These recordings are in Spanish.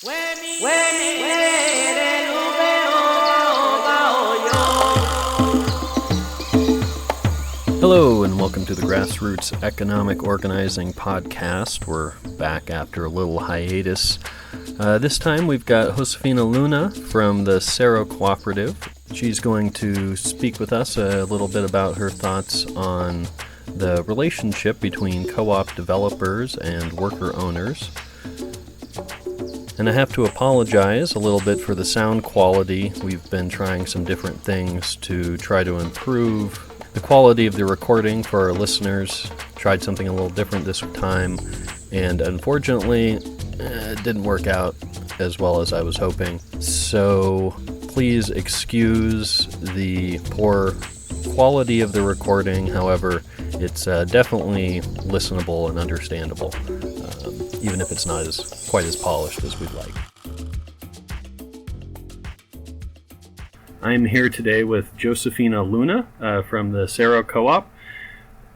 Hello and welcome to the Grassroots Economic Organizing Podcast. We're back after a little hiatus. This time we've got Josefina Luna from the CERO Cooperative. She's going to speak with us a little bit about her thoughts on the relationship between co-op developers and worker owners. And I have to apologize a little bit for the sound quality. We've been trying some different things to try to improve the quality of the recording for our listeners. Tried something a little different this time, and unfortunately, it didn't work out as well as I was hoping. So please excuse the poor quality of the recording. However, it's definitely listenable and understandable, even if it's not quite as polished as we'd like. I'm here today with Josefina Luna from the CERO Co-op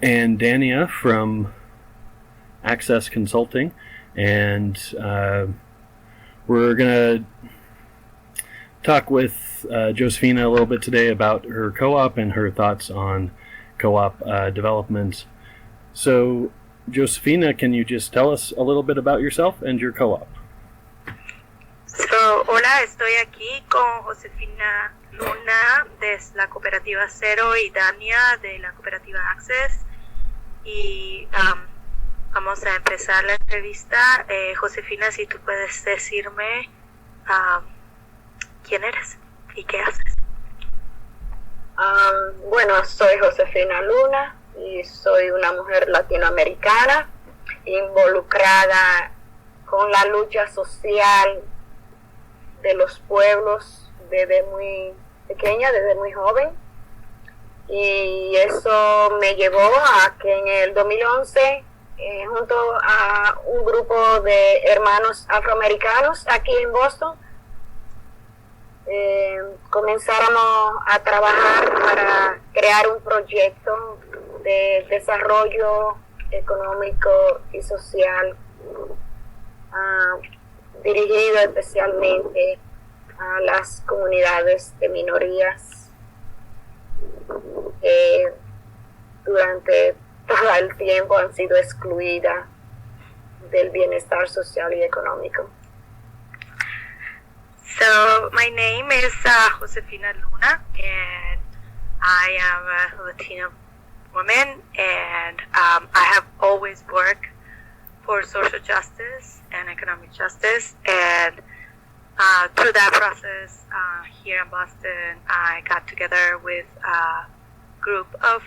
and Dania from Access Consulting, and we're going to talk with Josefina a little bit today about her co-op and her thoughts on co-op development. So, Josefina, can you just tell us a little bit about yourself and your co-op? Hola, estoy aquí con Josefina Luna de la Cooperativa CERO y Dania de la Cooperativa Access, y vamos a empezar la entrevista. Josefina, si tú puedes decirme quién eres y qué haces. Bueno, soy Josefina Luna y soy una mujer latinoamericana involucrada con la lucha social de los pueblos desde muy pequeña, desde muy joven, y eso me llevó a que en el 2011 junto a un grupo de hermanos afroamericanos aquí en Boston comenzáramos a trabajar para crear un proyecto de desarrollo económico y social dirigido especialmente a las comunidades de minorías que durante todo el tiempo han sido excluidas del bienestar social y económico. So, my name is Josefina Luna, and I am a Latina woman, and I have always worked for social justice and economic justice, and through that process here in Boston, I got together with a group of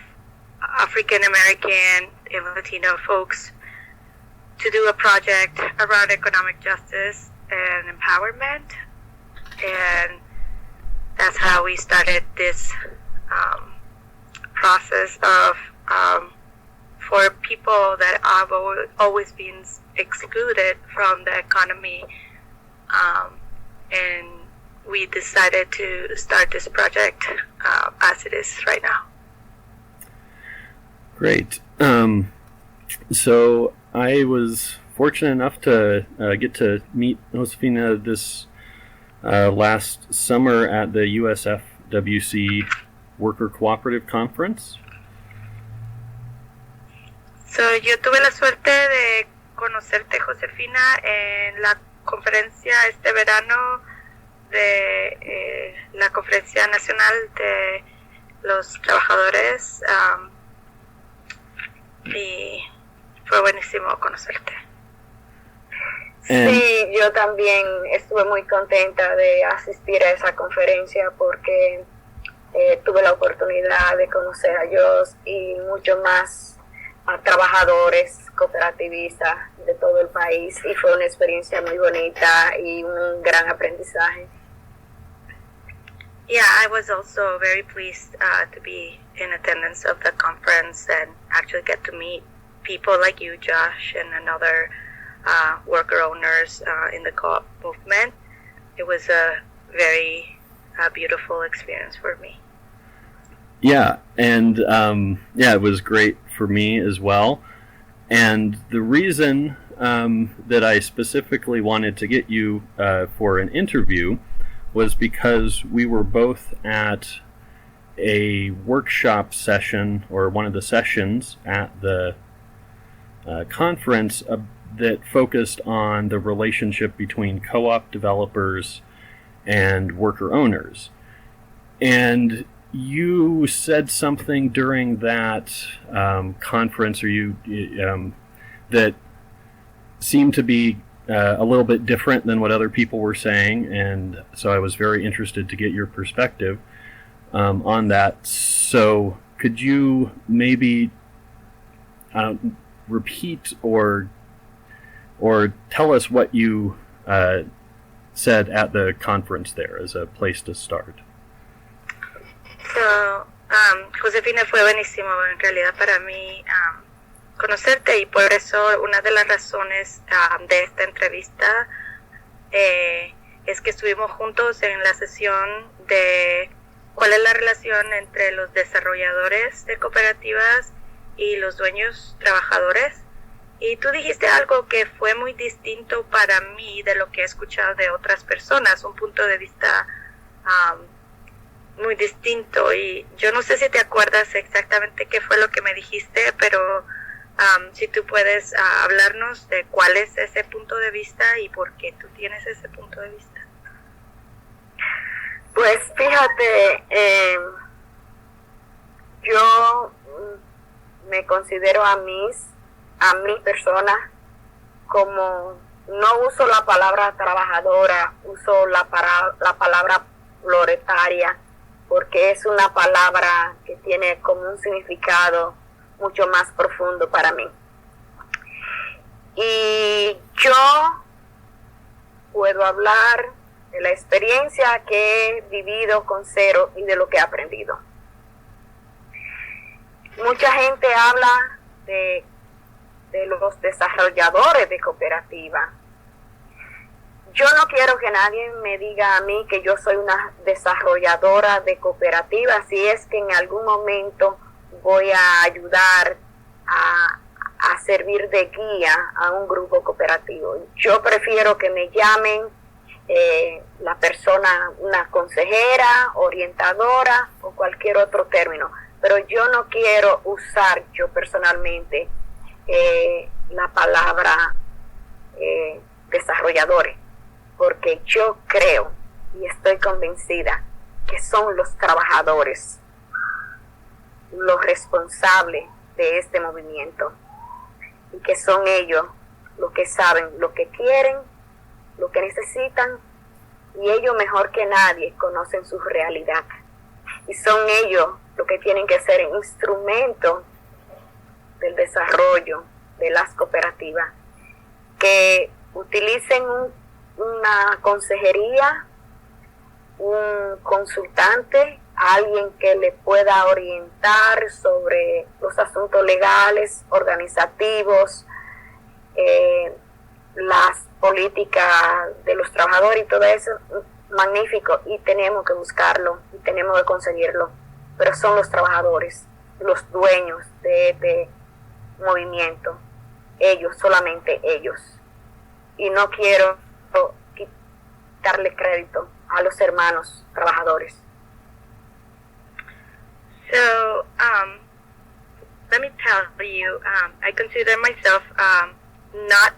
African American and Latino folks to do a project around economic justice and empowerment, and that's how we started this process of for people that have always been excluded from the economy, and we decided to start this project as it is right now. Great. So I was fortunate enough to get to meet Josefina this last summer at the USFWC Worker Cooperative Conference. So, yo tuve la suerte de conocerte, Josefina, en la conferencia este verano de la Conferencia Nacional de los Trabajadores, y fue buenísimo conocerte. Sí, yo también estuve muy contenta de asistir a esa conferencia porque tuve la oportunidad de conocer a Jos y mucho más a trabajadores cooperativistas de todo el país, y fue una experiencia muy bonita y un gran aprendizaje. Yeah, I was also very pleased to be in attendance of the conference and actually get to meet people like you, Josh, and another worker owners in the co-op movement. It was a very beautiful experience for me. Yeah, and it was great for me as well. And the reason that I specifically wanted to get you for an interview was because we were both at a workshop session, or one of the sessions at the conference that focused on the relationship between co-op developers and worker owners. And you said something during that conference, or that seemed to be a little bit different than what other people were saying, and so I was very interested to get your perspective on that. So could you maybe repeat or tell us what you said at the conference there as a place to start? So, Josefina, fue buenísimo en realidad para mí conocerte, y por eso una de las razones de esta entrevista es que estuvimos juntos en la sesión de cuál es la relación entre los desarrolladores de cooperativas y los dueños trabajadores. Y tú dijiste algo que fue muy distinto para mí de lo que he escuchado de otras personas, un punto de vista muy distinto. Y yo no sé si te acuerdas exactamente qué fue lo que me dijiste, pero si tú puedes hablarnos de cuál es ese punto de vista y por qué tú tienes ese punto de vista. Pues fíjate, yo me considero a mi persona como, no uso la palabra trabajadora, uso la palabra proletaria, porque es una palabra que tiene como un significado mucho más profundo para mí. Y yo puedo hablar de la experiencia que he vivido con CERO y de lo que he aprendido. Mucha gente habla de los desarrolladores de cooperativa. Yo no quiero que nadie me diga a mí que yo soy una desarrolladora de cooperativa, si es que en algún momento voy a ayudar a servir de guía a un grupo cooperativo. Yo prefiero que me llamen la persona, una consejera, orientadora o cualquier otro término, pero yo no quiero usar yo personalmente la palabra desarrolladores, porque yo creo y estoy convencida que son los trabajadores los responsables de este movimiento, y que son ellos los que saben lo que quieren, lo que necesitan, y ellos mejor que nadie conocen su realidad, y son ellos los que tienen que ser instrumentos del desarrollo de las cooperativas, que utilicen una consejería, un consultante, alguien que le pueda orientar sobre los asuntos legales, organizativos, las políticas de los trabajadores y todo eso, magnífico, y tenemos que buscarlo y tenemos que conseguirlo, pero son los trabajadores, los dueños de este movimiento, ellos, solamente ellos, y no quiero quitarle crédito a los hermanos trabajadores. So, let me tell you, I consider myself not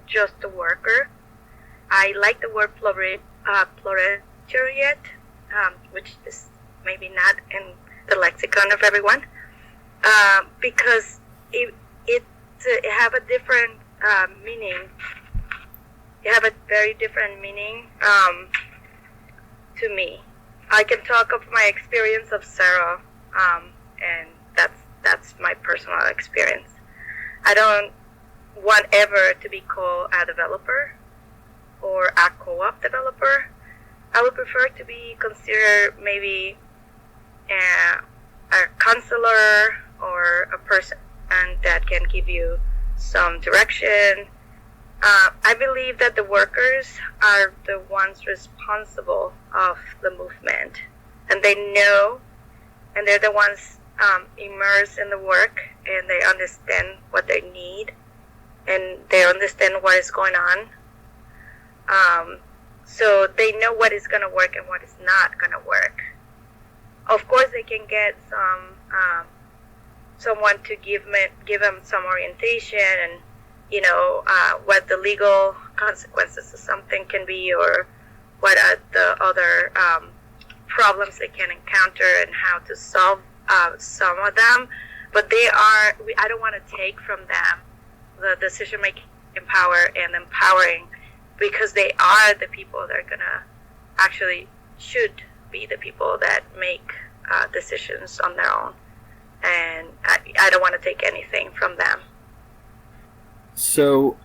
just a worker. I like the word proletariat, which is maybe not in the lexicon of everyone, because it have a different meaning. It have a very different meaning to me. I can talk of my experience of CERO, and that's my personal experience. I don't want ever to be called a developer or a co-op developer. I would prefer to be considered maybe a counselor or a person that can give you some direction. I believe that the workers are the ones responsible of the movement, and they know, and they're the ones immersed in the work, and they understand what they need and they understand what is going on. So they know what is going to work and what is not going to work. Of course, they can get someone to give them some orientation and, what the legal consequences of something can be, or what are the other problems they can encounter and how to solve some of them. But I don't want to take from them the decision-making power and empowering, because they are the people that are going to actually should be the people that make decisions on their own. And I don't want to take anything from them. So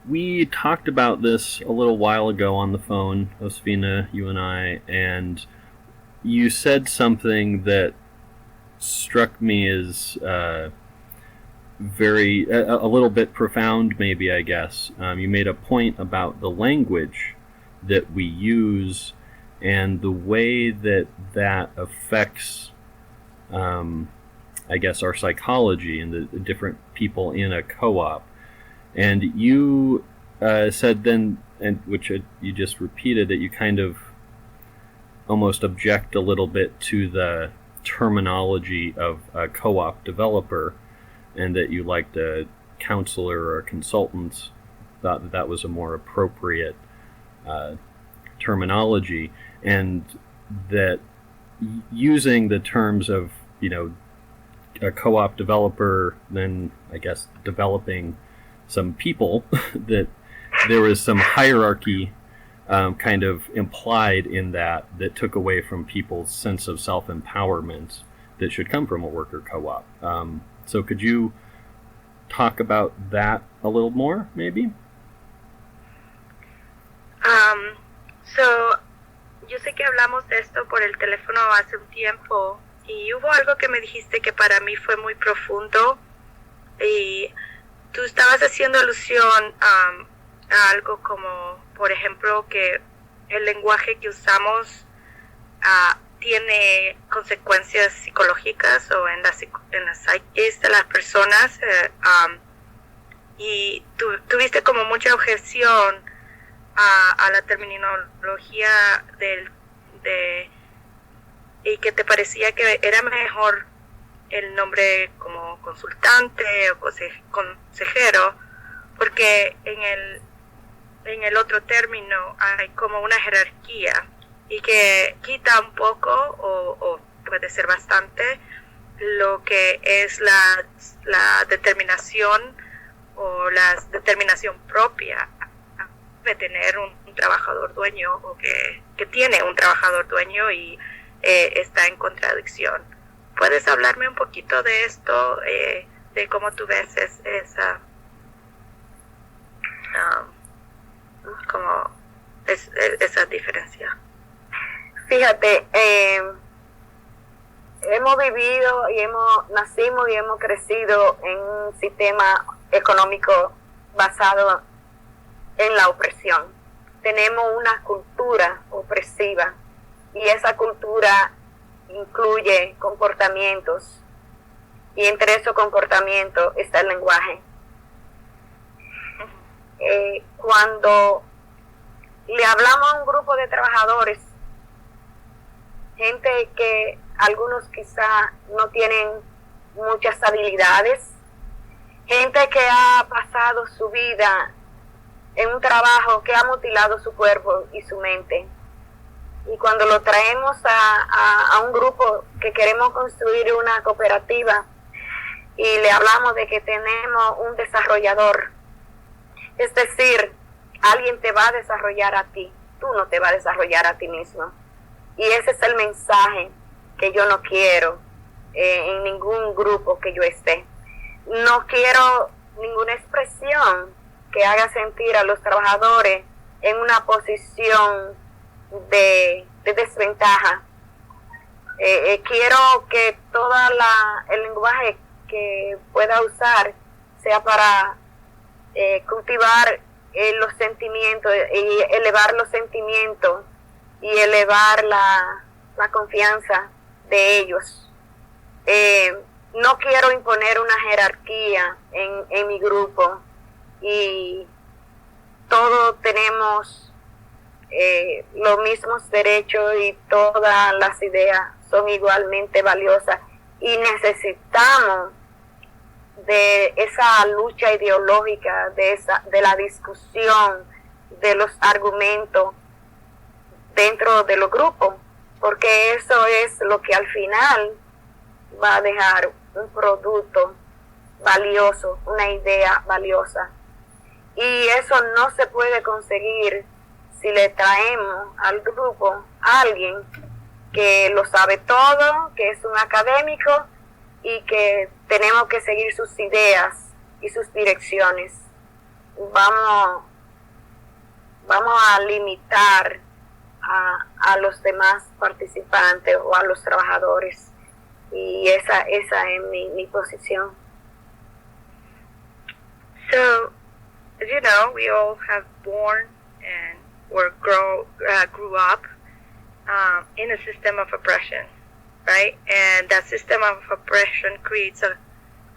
we talked about this a little while ago on the phone, Josefina, you and I, and you said something that struck me as a little bit profound, maybe, I guess. You made a point about the language that we use and the way that affects, I guess, our psychology and the different people in a co-op. And you said then, and which you just repeated, that you kind of almost object a little bit to the terminology of a co-op developer, and that you liked a counselor or a consultant, thought that was a more appropriate terminology, and that using the terms of, a co-op developer, then I guess developing some people, that there was some hierarchy kind of implied in that took away from people's sense of self-empowerment that should come from a worker co-op. So could you talk about that a little more, maybe? So, yo sé que hablamos de esto por el teléfono hace un tiempo, y hubo algo que me dijiste que para mí fue muy profundo, y tú estabas haciendo alusión a algo como, por ejemplo, que el lenguaje que usamos tiene consecuencias psicológicas o en la psiquis de las personas, y tuviste como mucha objeción a la terminología y que te parecía que era mejor el nombre como consultante o consejero, porque en el otro término hay como una jerarquía y que quita un poco o puede ser bastante lo que es la determinación o la determinación propia de tener un trabajador dueño, o que tiene un trabajador dueño y está en contradicción. ¿Puedes hablarme un poquito de esto, de cómo tú ves esa diferencia? Fíjate, hemos vivido nacimos y hemos crecido en un sistema económico basado en la opresión. Tenemos una cultura opresiva, y esa cultura incluye comportamientos, y entre esos comportamientos está el lenguaje. Cuando le hablamos a un grupo de trabajadores, gente que algunos quizá no tienen muchas habilidades, gente que ha pasado su vida en un trabajo que ha mutilado su cuerpo y su mente, y cuando lo traemos a un grupo que queremos construir una cooperativa y le hablamos de que tenemos un desarrollador, es decir, alguien te va a desarrollar a ti, tú no te vas a desarrollar a ti mismo. Y ese es el mensaje que yo no quiero en ningún grupo que yo esté. No quiero ninguna expresión que haga sentir a los trabajadores en una posición de desventaja. Quiero que todo el lenguaje que pueda usar sea para cultivar los sentimientos y elevar los sentimientos y elevar la confianza de ellos. No quiero imponer una jerarquía en mi grupo, y todos tenemos los mismos derechos y todas las ideas son igualmente valiosas y necesitamos de esa lucha ideológica, de la discusión, de los argumentos dentro de los grupos, porque eso es lo que al final va a dejar un producto valioso, una idea valiosa. Y eso no se puede conseguir si le traemos al grupo a alguien que lo sabe todo, que es un académico y que tenemos que seguir sus ideas y sus direcciones. Vamos a limitar a los demás participantes o a los trabajadores. Y esa es mi posición. So, as you know, we all have born and grew up in a system of oppression, right? And that system of oppression creates a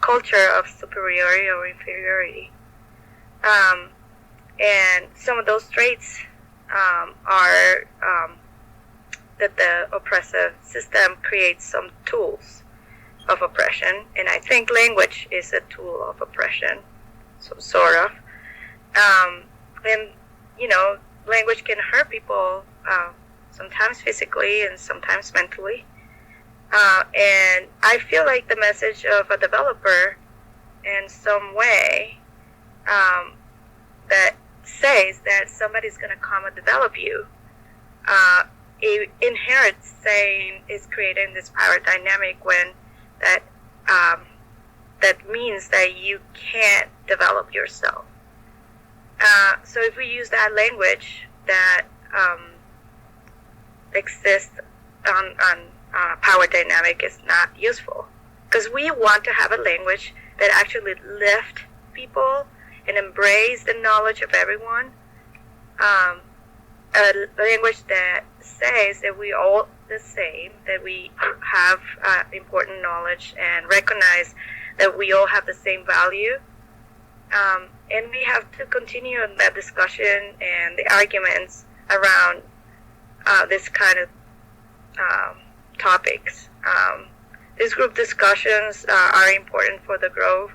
culture of superiority or inferiority. And some of those traits are that the oppressive system creates some tools of oppression, and I think language is a tool of oppression, so sort of. And language can hurt people sometimes physically and sometimes mentally. And I feel like the message of a developer in some way that says that somebody's going to come and develop you, it inherent saying is creating this power dynamic when that means that you can't develop yourself. So if we use that language that exists on power dynamic, is not useful, because we want to have a language that actually lift people and embrace the knowledge of everyone. A language that says that we all the same, that we have important knowledge and recognize that we all have the same value. And we have to continue that discussion and the arguments around this kind of topics. These group discussions are important for the growth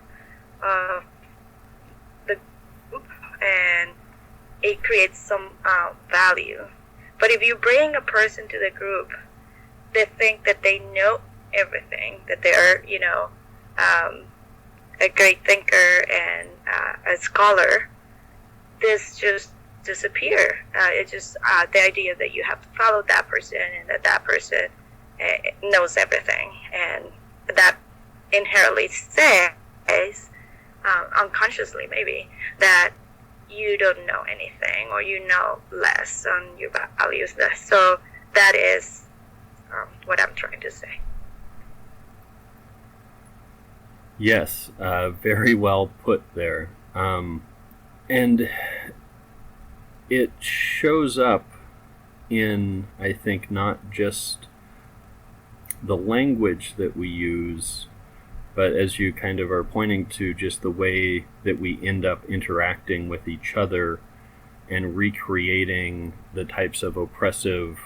of the group, and it creates some value. But if you bring a person to the group, they think that they know everything, that they're, a great thinker and a scholar, this just disappear. It's just the idea that you have to follow that person and that person knows everything, and that inherently says, unconsciously maybe, that you don't know anything or you know less on your values less. So that is what I'm trying to say. Yes, very well put there. And it shows up in, I think, not just the language that we use, but as you kind of are pointing to, just the way that we end up interacting with each other and recreating the types of oppressive,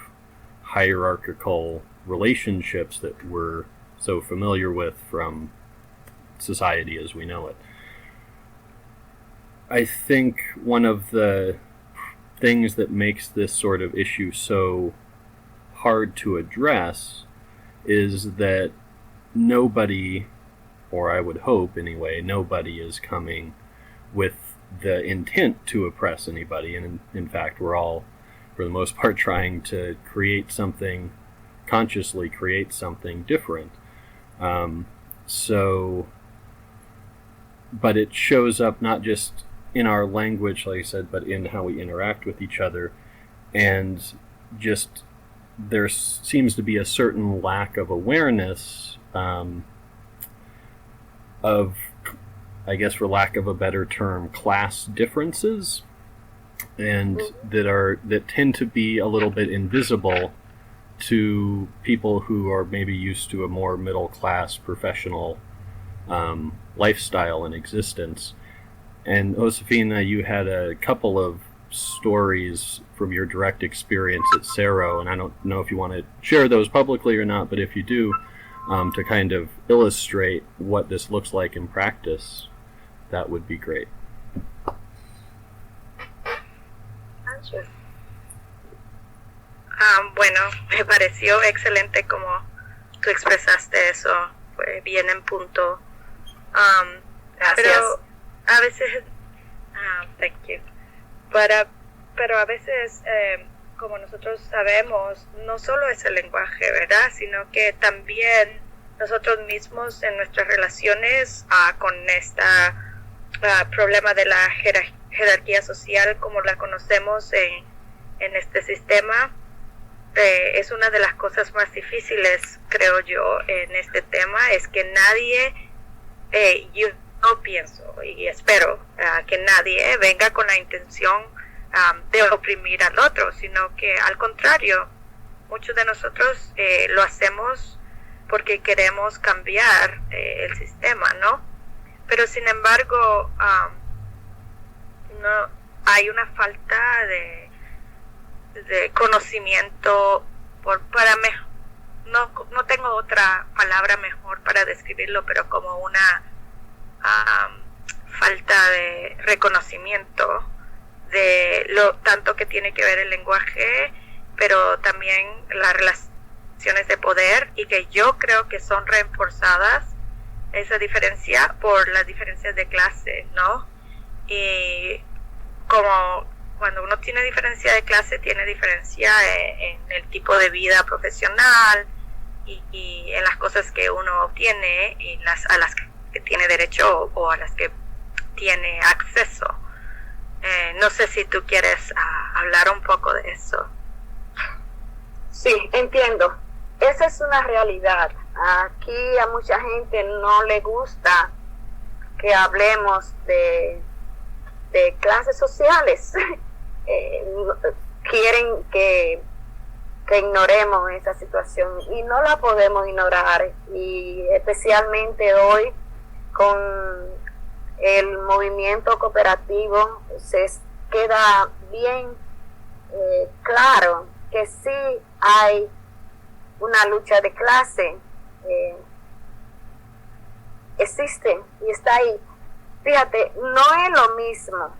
hierarchical relationships that we're so familiar with from society as we know it. I think one of the things that makes this sort of issue so hard to address is that nobody, or I would hope anyway, nobody is coming with the intent to oppress anybody. And in fact, we're all, for the most part, trying to create something, consciously create something different. But it shows up not just in our language, like I said, but in how we interact with each other. And just there seems to be a certain lack of awareness of, I guess for lack of a better term, class differences, and that tend to be a little bit invisible to people who are maybe used to a more middle class professional lifestyle and existence. And Josefina, you had a couple of stories from your direct experience at CERO, and I don't know if you want to share those publicly or not, but if you do, to kind of illustrate what this looks like in practice, that would be great. Bueno, me pareció excelente como tú expresaste eso, fue bien en punto. Gracias. Pero a veces, thank you. Pero a veces, como nosotros sabemos, no solo es el lenguaje, ¿verdad? Sino que también nosotros mismos en nuestras relaciones con este problema de la jerarquía social, como la conocemos en este sistema, es una de las cosas más difíciles, creo yo, en este tema, es que nadie, yo no pienso y espero que nadie venga con la intención de oprimir al otro, sino que al contrario, muchos de nosotros lo hacemos porque queremos cambiar el sistema, ¿no? Pero sin embargo, no hay una falta de conocimiento no tengo otra palabra mejor para describirlo, pero como una falta de reconocimiento de lo tanto que tiene que ver el lenguaje, pero también las relaciones de poder, y que yo creo que son reforzadas esa diferencia por las diferencias de clase, ¿no? Y como cuando uno tiene diferencia de clase, tiene diferencia en el tipo de vida profesional y en las cosas que uno obtiene y a las que tiene derecho o a las que tiene acceso. No sé si tú quieres hablar un poco de eso. Sí, entiendo. Esa es una realidad. Aquí a mucha gente no le gusta que hablemos de clases sociales. Quieren que ignoremos esa situación y no la podemos ignorar, y especialmente hoy con el movimiento cooperativo se queda bien claro que sí hay una lucha de clase, existe y está ahí. Fíjate, no es lo mismo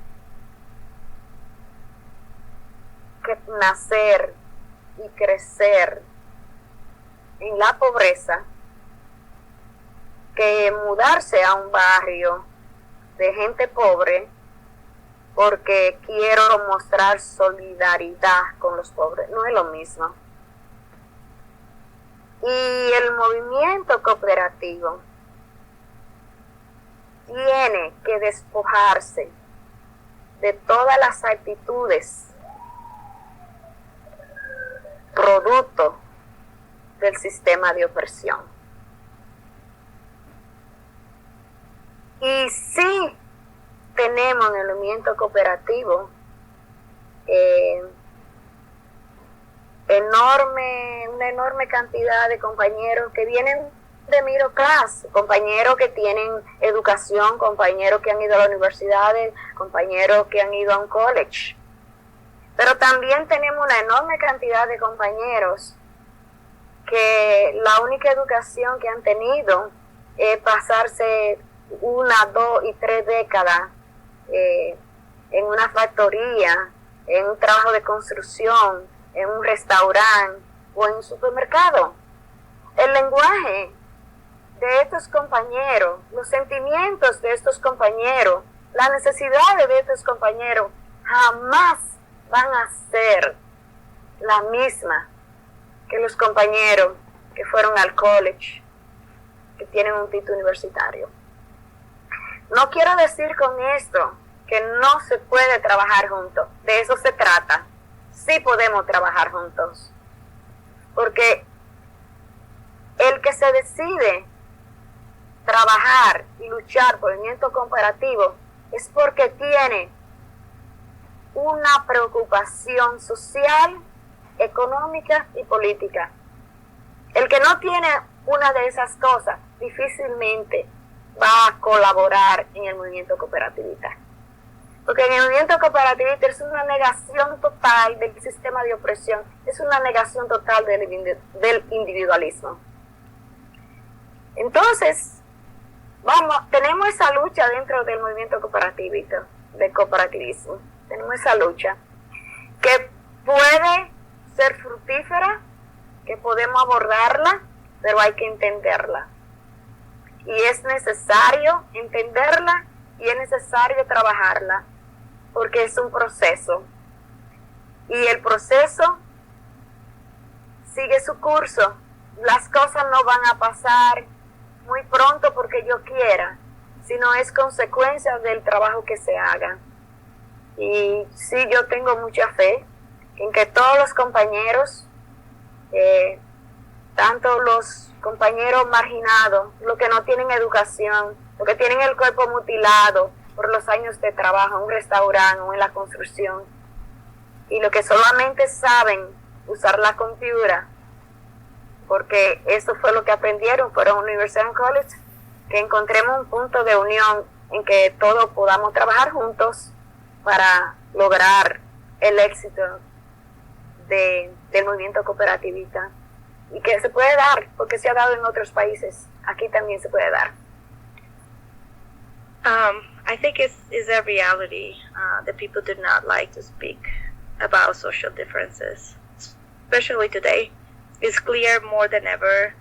que nacer y crecer en la pobreza que mudarse a un barrio de gente pobre porque quiero mostrar solidaridad con los pobres. No es lo mismo. Y el movimiento cooperativo tiene que despojarse de todas las actitudes producto del sistema de opresión. Y sí tenemos en el movimiento cooperativo una enorme cantidad de compañeros que vienen de middle class, compañeros que tienen educación, compañeros que han ido a las universidades, compañeros que han ido a un college. Pero también tenemos una enorme cantidad de compañeros que la única educación que han tenido es pasarse 1, 2 y 3 décadas en una factoría, en un trabajo de construcción, en un restaurante o en un supermercado. El lenguaje de estos compañeros, los sentimientos de estos compañeros, las necesidades de estos compañeros jamás van a ser la misma que los compañeros que fueron al college, que tienen un título universitario. No quiero decir con esto que no se puede trabajar juntos, de eso se trata. Sí podemos trabajar juntos, porque el que se decide trabajar y luchar por el movimiento cooperativo es porque tiene una preocupación social, económica y política. El que no tiene una de esas cosas difícilmente va a colaborar en el movimiento cooperativista. Porque en el movimiento cooperativista es una negación total del sistema de opresión, es una negación total del individualismo. Entonces, tenemos esa lucha dentro del movimiento cooperativista, del cooperativismo. Tenemos esa lucha que puede ser fructífera, que podemos abordarla, pero hay que entenderla. Y es necesario entenderla y es necesario trabajarla, porque es un proceso. Y el proceso sigue su curso. Las cosas no van a pasar muy pronto porque yo quiera, sino es consecuencia del trabajo que se haga. Y sí, yo tengo mucha fe en que todos los compañeros, tanto los compañeros marginados, los que no tienen educación, los que tienen el cuerpo mutilado por los años de trabajo en un restaurante o en la construcción, y los que solamente saben usar la computadora, porque eso fue lo que aprendieron, fueron universidad y college, que encontremos un punto de unión en que todos podamos trabajar juntos para lograr el éxito del movimiento cooperativista, y que se puede dar, porque se ha dado en otros países, aquí también se puede dar. I think it's a reality that people do not like to speak about social differences, especially today. It's clear more than ever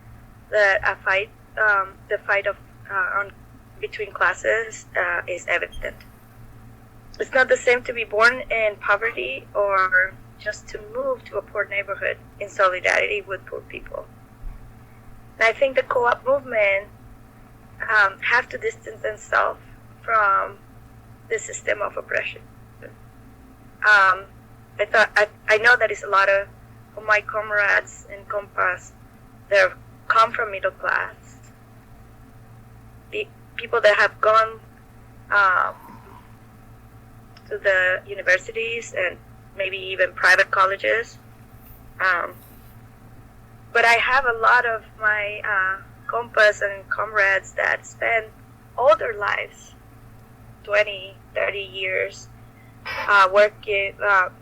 that the fight between classes is evident. It's not the same to be born in poverty or just to move to a poor neighborhood in solidarity with poor people. And I think the co-op movement have to distance themselves from the system of oppression. I know that is a lot of my comrades in Compass that come from middle class, people that have gone to the universities and maybe even private colleges. But I have a lot of my Compass and comrades that spend all their lives, 20, 30 years,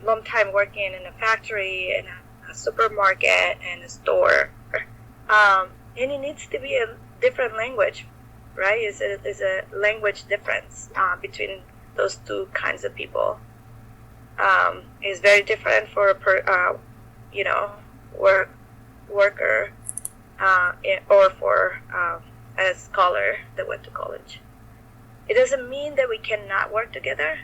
long time working in a factory, in a supermarket, and a store. And it needs to be a different language, right? It's a language difference between those two kinds of people. It's very different for a worker or for a scholar that went to college. It doesn't mean that we cannot work together.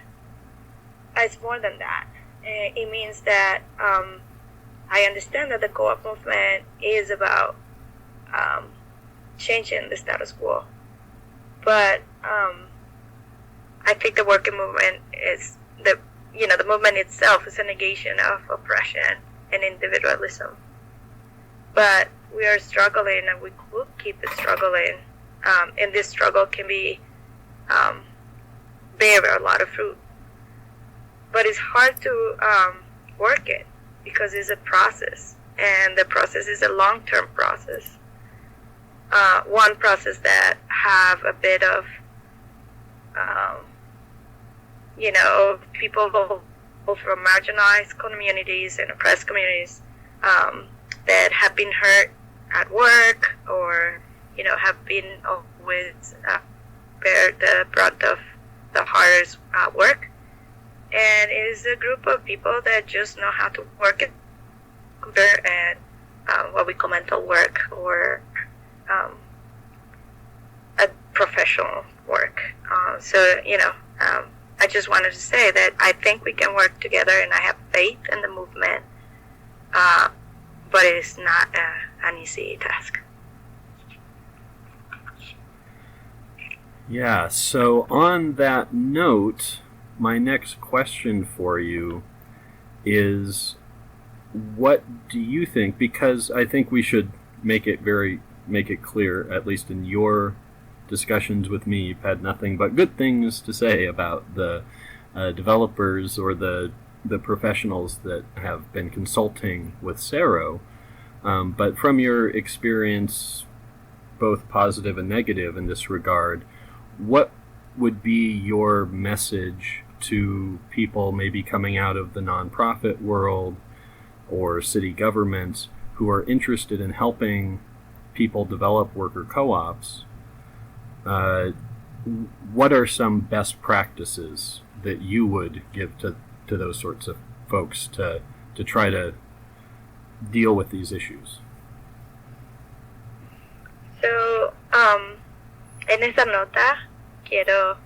It's more than that. It means that I understand that the co-op movement is about changing the status quo, but I think the working movement is the movement itself is a negation of oppression and individualism. But we are struggling, and we could keep struggling, and this struggle can bear a lot of fruit. But it's hard to work it because it's a process, and the process is a long-term process. One process that have a bit of, people both from marginalized communities and oppressed communities that have been hurt at work, or have been always bear the brunt of the hardest work. And it is a group of people that just know how to work it, and what we call mental work, or a professional work. I just wanted to say that I think we can work together, and I have faith in the movement, but it is not an easy task. Yeah, so on that note, my next question for you is, what do you think, because I think we should make it clear, at least in your discussions with me, you've had nothing but good things to say about the developers or the professionals that have been consulting with CERO, but from your experience, both positive and negative in this regard, what would be your message to people maybe coming out of the nonprofit world or city governments who are interested in helping people develop worker co-ops, what are some best practices that you would give to those sorts of folks to try to deal with these issues? So, en esa nota quiero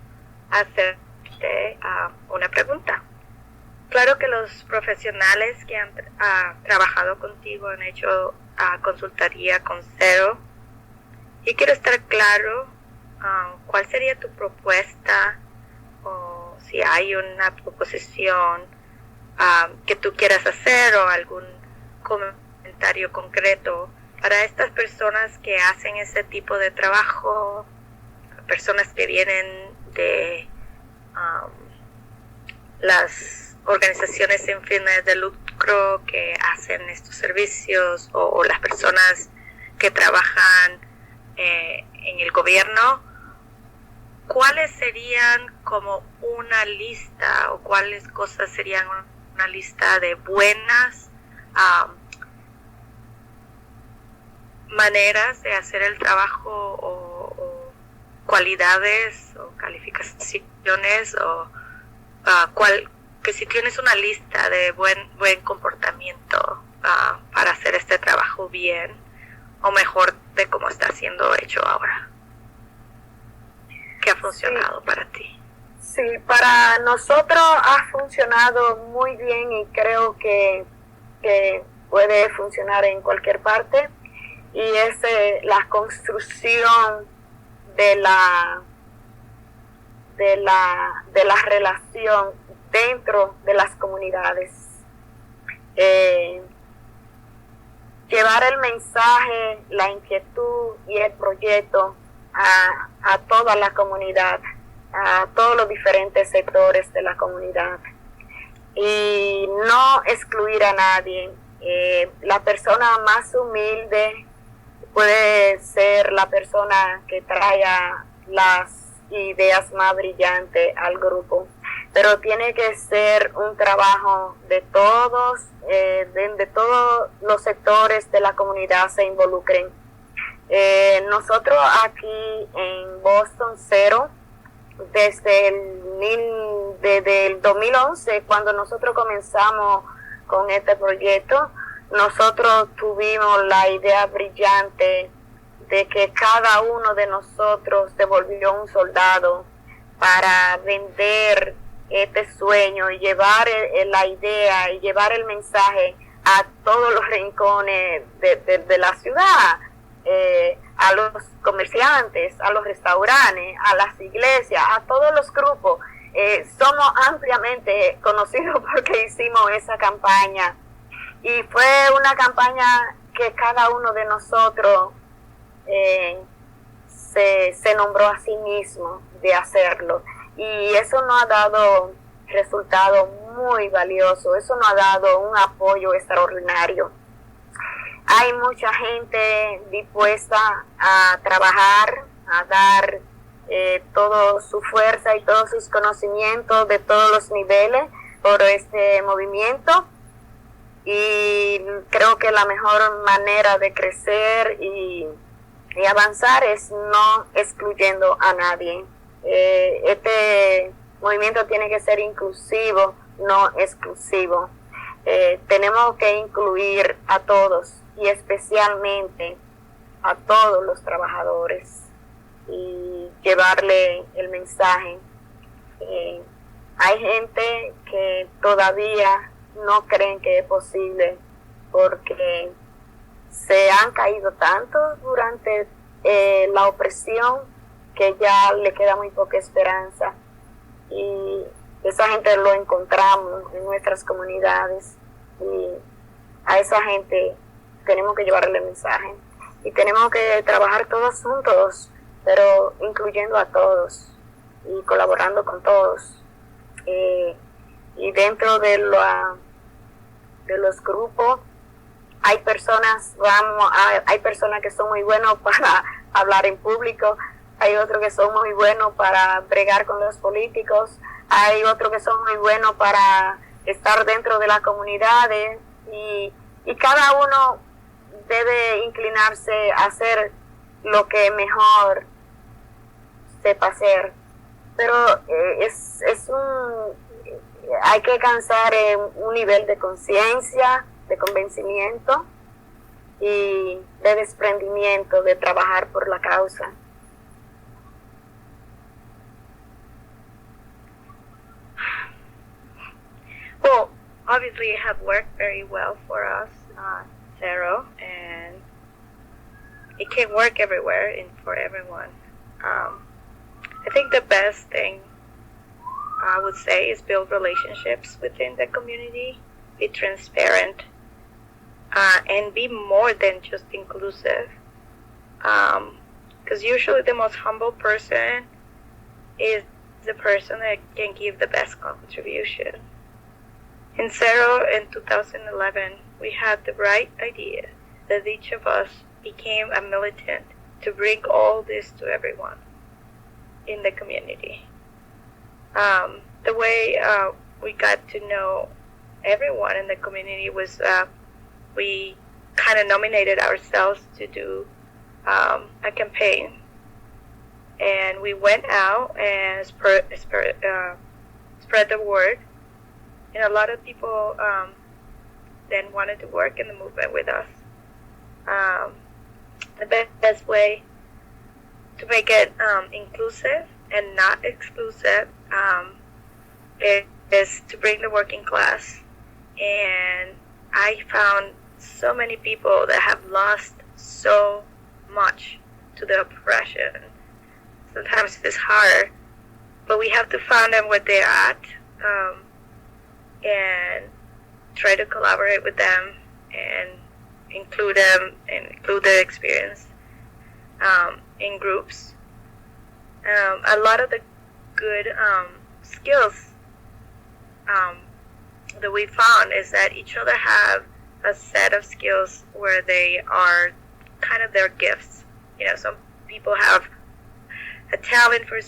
hacerte una pregunta. Claro que los profesionales que han trabajado contigo han hecho consultoría con CERO, y quiero estar claro cuál sería tu propuesta, o si hay una proposición que tú quieras hacer, o algún comentario concreto para estas personas que hacen ese tipo de trabajo, personas que vienen de las organizaciones sin fines de lucro que hacen estos servicios, o las personas que trabajan en el gobierno. ¿Cuáles serían como una lista, o cuáles cosas serían una lista de buenas maneras de hacer el trabajo, o cualidades o calificaciones, o que si tienes una lista de buen comportamiento para hacer este trabajo bien o mejor de cómo está siendo hecho ahora? ¿Qué ha funcionado para ti? Sí, para nosotros ha funcionado muy bien, y creo que puede funcionar en cualquier parte, y es la construcción de la relación dentro de las comunidades. Llevar el mensaje, la inquietud y el proyecto a toda la comunidad, a todos los diferentes sectores de la comunidad, y no excluir a nadie. La persona más humilde puede ser la persona que traiga las ideas más brillantes al grupo, pero tiene que ser un trabajo de todos, de todos los sectores de la comunidad se involucren. Nosotros aquí en Boston CERO, desde el 2011, cuando nosotros comenzamos con este proyecto, nosotros tuvimos la idea brillante de que cada uno de nosotros devolvió un soldado para vender este sueño y llevar la idea y llevar el mensaje a todos los rincones de la ciudad, a los comerciantes, a los restaurantes, a las iglesias, a todos los grupos. Somos ampliamente conocidos porque hicimos esa campaña, y fue una campaña que cada uno de nosotros se nombró a sí mismo de hacerlo, y eso nos ha dado resultados muy valiosos, eso nos ha dado un apoyo extraordinario. Hay mucha gente dispuesta a trabajar, a dar toda su fuerza y todos sus conocimientos de todos los niveles por este movimiento, y creo que la mejor manera de crecer y avanzar es no excluyendo a nadie. Este movimiento tiene que ser inclusivo, no exclusivo. Tenemos que incluir a todos, y especialmente a todos los trabajadores, y llevarle el mensaje. Hay gente que todavía no creen que es posible, porque se han caído tanto durante la opresión que ya le queda muy poca esperanza, y esa gente lo encontramos en nuestras comunidades, y a esa gente tenemos que llevarle el mensaje, y tenemos que trabajar todos juntos, pero incluyendo a todos y colaborando con todos. Y dentro de los grupos hay personas que son muy buenos para hablar en público, hay otros que son muy buenos para bregar con los políticos, hay otros que son muy buenos para estar dentro de las comunidades y cada uno debe inclinarse a hacer lo que mejor sepa hacer. Pero hay que alcanzar un nivel de conciencia, de convencimiento y de desprendimiento de trabajar por la causa. Well, obviously it have worked very well for us, CERO, and it can work everywhere and for everyone. I think the best thing I would say is build relationships within the community, be transparent, and be more than just inclusive. Because usually the most humble person is the person that can give the best contribution. In CERO in 2011, we had the right idea that each of us became a militant to bring all this to everyone in the community. The way we got to know everyone in the community was we kind of nominated ourselves to do a campaign, and we went out and spread the word, and a lot of people then wanted to work in the movement with us. The best way to make it inclusive and not exclusive is to bring the working class. And I found so many people that have lost so much to the oppression. Sometimes it's hard, but we have to find them where they're at and try to collaborate with them and include them and include their experience in groups. A lot of the good skills that we found is that each other have a set of skills where they are kind of their gifts. You know, some people have a talent for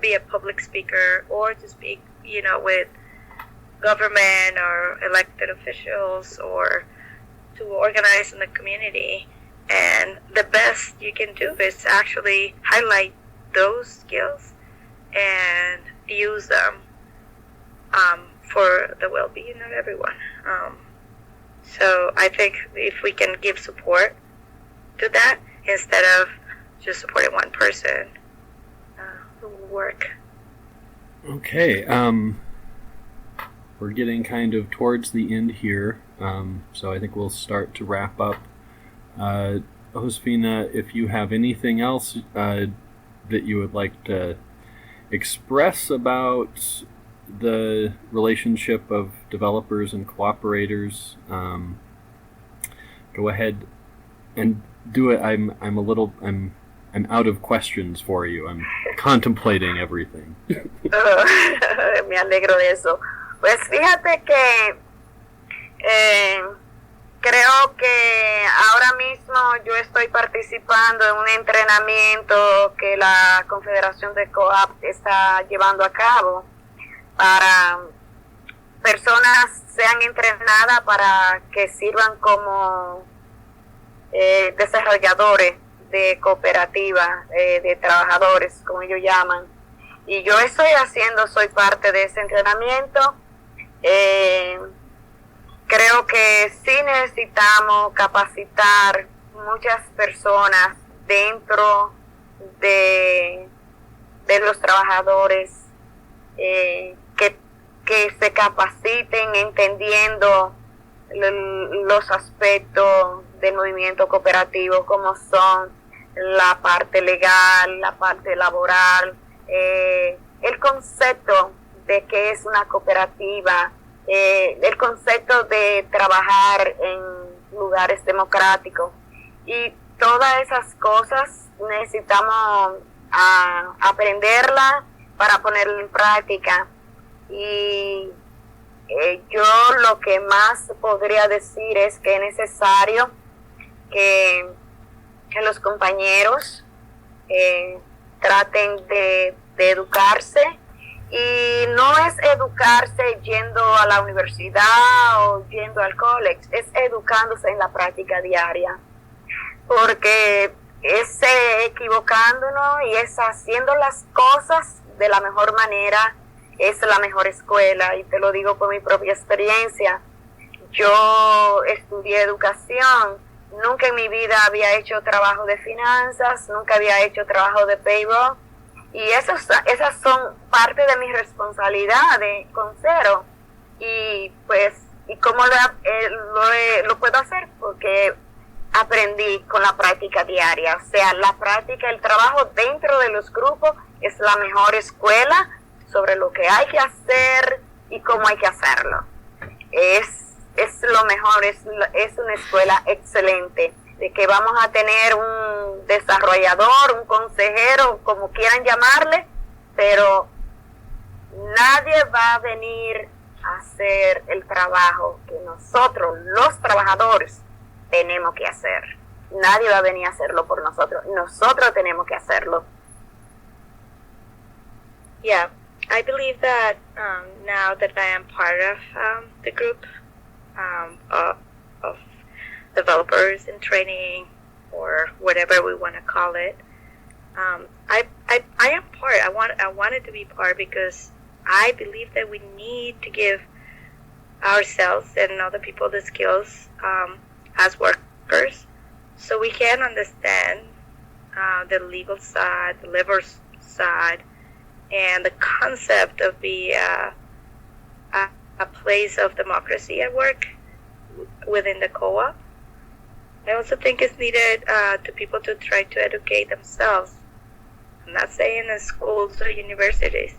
be a public speaker, or to speak, you know, with government or elected officials, or to organize in the community. And the best you can do is actually highlight those skills and use them for the well-being of everyone. So I think if we can give support to that instead of just supporting one person, it will work. Okay. We're getting kind of towards the end here, so I think we'll start to wrap up. Josefina, if you have anything else that you would like to express about the relationship of developers and cooperators, go ahead and do it. I'm out of questions for you. I'm contemplating everything. Me alegro de eso. Pues fíjate que creo que ahora mismo yo estoy participando en un entrenamiento que la Confederación de COAP está llevando a cabo para personas sean entrenadas para que sirvan como desarrolladores de cooperativas, de trabajadores, como ellos llaman. Y yo soy parte de ese entrenamiento. Creo que sí necesitamos capacitar muchas personas dentro de los trabajadores, que se capaciten entendiendo los aspectos del movimiento cooperativo, como son la parte legal, la parte laboral, el concepto de qué es una cooperativa, el concepto de trabajar en lugares democráticos, y todas esas cosas necesitamos aprenderlas para ponerlas en práctica. Y yo lo que más podría decir es que es necesario que los compañeros traten de educarse Y no es educarse yendo a la universidad o yendo al college, es educándose en la práctica diaria. Porque es equivocándonos y es haciendo las cosas de la mejor manera, es la mejor escuela. Y te lo digo por mi propia experiencia. Yo estudié educación, nunca en mi vida había hecho trabajo de finanzas, nunca había hecho trabajo de payroll. Y esas son parte de mis responsabilidades con CERO. Y pues, ¿y cómo lo puedo hacer? Porque aprendí con la práctica diaria. O sea, la práctica, el trabajo dentro de los grupos es la mejor escuela sobre lo que hay que hacer y cómo hay que hacerlo. Es lo mejor, es una escuela excelente, de que vamos a tener un desarrollador, un consejero, como quieran llamarle, pero nadie va a venir a hacer el trabajo que nosotros, los trabajadores, tenemos que hacer. Nadie va a venir a hacerlo por nosotros. Nosotros tenemos que hacerlo. Yeah, I believe that now that I am part of the group of developers in training, or whatever we want to call it, I am part. I wanted to be part because I believe that we need to give ourselves and other people the skills as workers, so we can understand the legal side, the labor side, and the concept of be a place of democracy at work within the co-op. I also think it's needed to people to try to educate themselves. I'm not saying in schools or universities,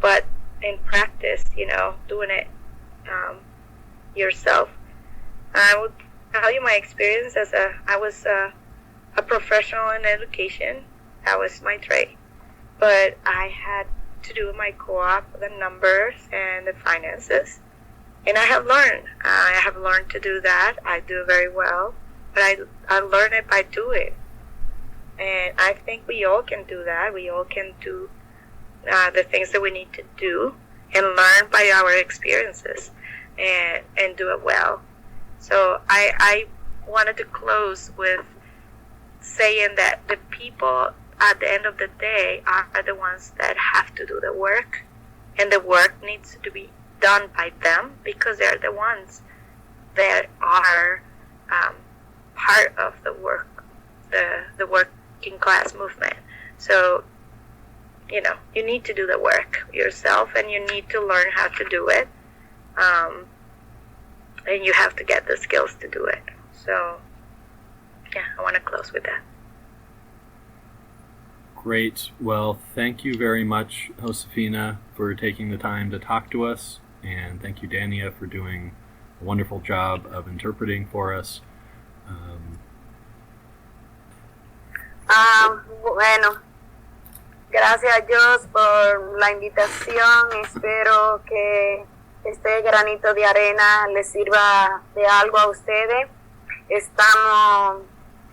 but in practice, doing it yourself. I would tell you my experience I was a professional in education. That was my trade. But I had to do my co-op, the numbers and the finances. And I have learned to do that. I do very well. But I learned it by doing. And I think we all can do that. We all can do the things that we need to do and learn by our experiences and do it well. So I wanted to close with saying that the people at the end of the day are the ones that have to do the work, and the work needs to be done by them because they're the ones that are part of the working class movement. So, you need to do the work yourself, and you need to learn how to do it, and you have to get the skills to do it. So, yeah, I want to close with that. Great. Well, thank you very much, Josefina, for taking the time to talk to us, and thank you, Dania, for doing a wonderful job of interpreting for us. Bueno, gracias a Dios por la invitación. Espero que este granito de arena les sirva de algo a ustedes.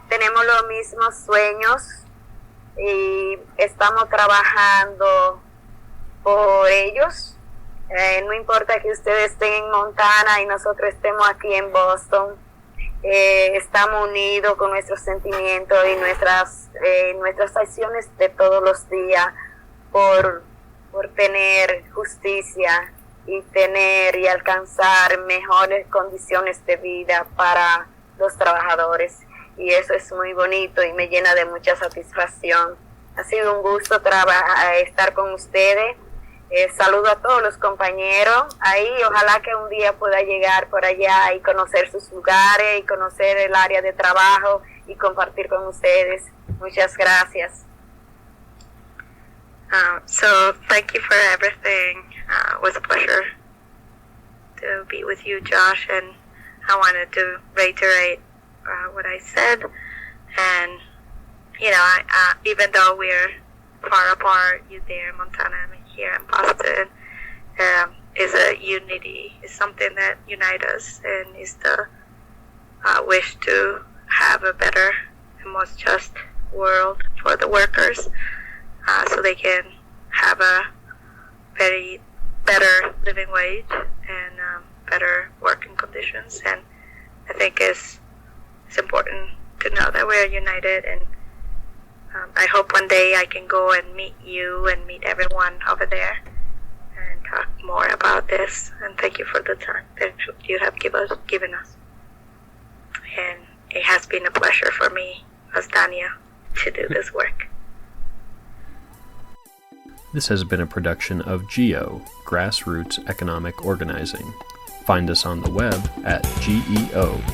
Tenemos los mismos sueños y estamos trabajando por ellos. No importa que ustedes estén en Montana y nosotros estemos aquí en Boston. Estamos unidos con nuestros sentimientos y nuestras acciones de todos los días por tener justicia y alcanzar mejores condiciones de vida para los trabajadores. Y eso es muy bonito y me llena de mucha satisfacción. Ha sido un gusto estar con ustedes. Saludo a todos los compañeros ahí. Ojalá que un día pueda llegar por allá y conocer sus lugares y conocer el área de trabajo y compartir con ustedes. Muchas gracias. So thank you for everything. It was a pleasure to be with you, Josh, and I wanted to reiterate what I said. And even though we're far apart, you there in Montana, I'm here in Boston, is a unity, is something that unites us, and is the wish to have a better and more just world for the workers, so they can have a very better living wage and better working conditions. And I think it's important to know that we're united, and I hope one day I can go and meet you and meet everyone over there and talk more about this. And thank you for the time that you have given us. And it has been a pleasure for me as Dania to do this work. This has been a production of GEO, Grassroots Economic Organizing. Find us on the web at geo.coop.